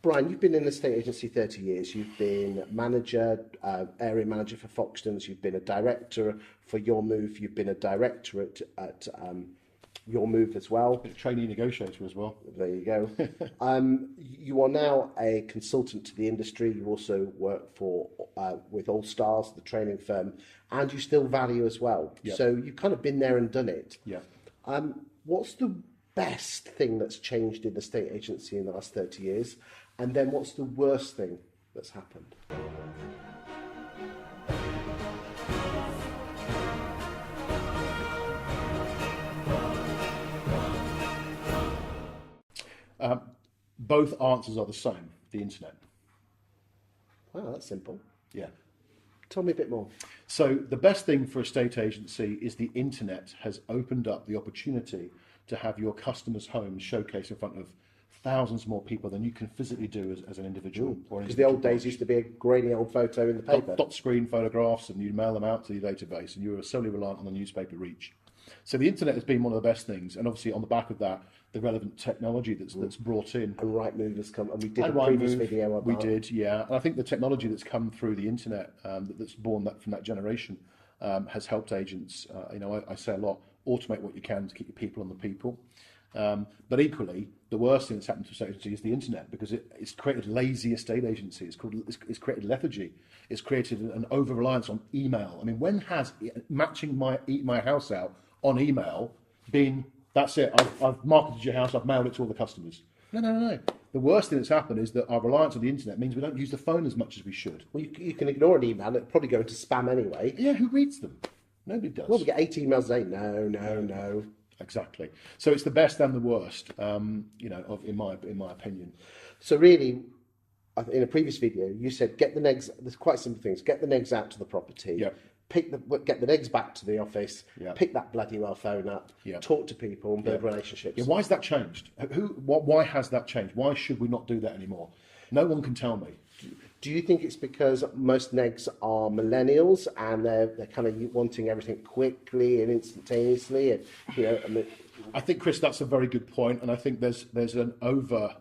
Brian, you've been in the estate agency 30 years. You've been manager, area manager for Foxtons. You've been a director for Your Move. You've been a director at Your Move as well. A trainee negotiator as well. There you go. You are now a consultant to the industry. You also work for with All Stars, the training firm, and you still value as well. Yep. So you've kind of been there and done it. Yeah. What's the best thing that's changed in the estate agency in the last 30 years? And then what's the worst thing that's happened? Both answers are the same. The internet. Wow, that's simple. Yeah. Tell me a bit more. So the best thing for a estate agency is the internet has opened up the opportunity to have your customers' homes showcased in front of thousands more people than you can physically do as an individual. Because the old days used to be a grainy old photo in the paper. Dot screen photographs, and you'd mail them out to your database, and you were solely reliant on the newspaper reach. So the internet has been one of the best things, and obviously on the back of that, the relevant technology that's brought in. And Rightmove has come, and we did a previous video about. We did, yeah. And I think the technology that's come through the internet, that's born from that generation, has helped agents. I say a lot: automate what you can to keep your people on the people. But equally, the worst thing that's happened to estate agency is the internet, because it's created lazy estate agency. It's created lethargy. It's created an over reliance on email. I mean, when has matching my house out on email been? That's it. I've marketed your house. I've mailed it to all the customers. No. The worst thing that's happened is that our reliance on the internet means we don't use the phone as much as we should. Well, you can ignore an email. It'll probably go into spam anyway. Yeah, who reads them? Nobody does. Well, we get 8 emails a day. No. Exactly. So it's the best and the worst, in my opinion. So really, in a previous video, you said get the negs. There's quite simple things. Get the negs out to the property. Yeah. Get the negs back to the office. Yeah. Pick that bloody well phone up. Yeah. Talk to people and build relationships. Yeah. Why has that changed? Why has that changed? Why should we not do that anymore? No one can tell me. Do you think it's because most negs are millennials and they're kind of wanting everything quickly and instantaneously? And, I think, Chris, that's a very good point, and I think there's an over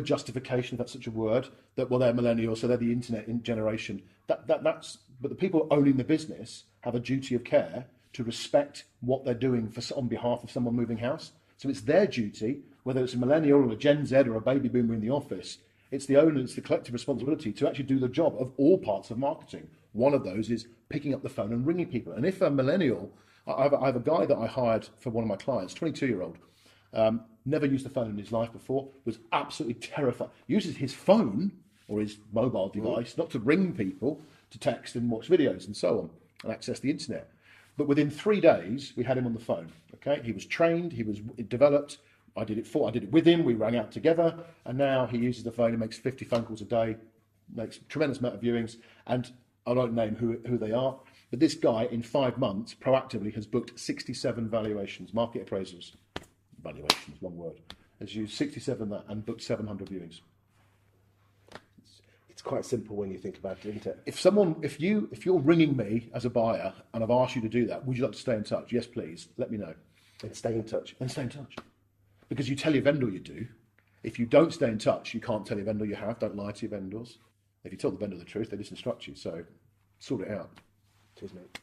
justification, if that's such a word, that they're millennials, so they're the internet generation. But the people owning the business have a duty of care to respect what they're doing on behalf of someone moving house. So it's their duty, whether it's a millennial or a Gen Z or a baby boomer in the office. It's the owner, it's the collective responsibility to actually do the job of all parts of marketing. One of those is picking up the phone and ringing people. And if a millennial, I have a guy that I hired for one of my clients, 22-year-old, never used the phone in his life before, was absolutely terrified. Uses his phone or his mobile device not to ring people, to text and watch videos and so on, and access the internet. But within 3 days, we had him on the phone. Okay, he was trained, he was developed. I did it with him. We rang out together, and now he uses the phone. He makes 50 phone calls a day, makes a tremendous amount of viewings, and I don't name who they are. But this guy, in 5 months, proactively has booked 67 valuations, market appraisals. Valuations, long word. Has used 67 and booked 700 viewings. It's quite simple when you think about it, isn't it? If you're ringing me as a buyer and I've asked you to do that, would you like to stay in touch? Yes, please. Let me know. And stay in touch. Because you tell your vendor you do. If you don't stay in touch, you can't tell your vendor you have. Don't lie to your vendors. If you tell the vendor the truth, they disinstruct you. So sort it out. Cheers, mate.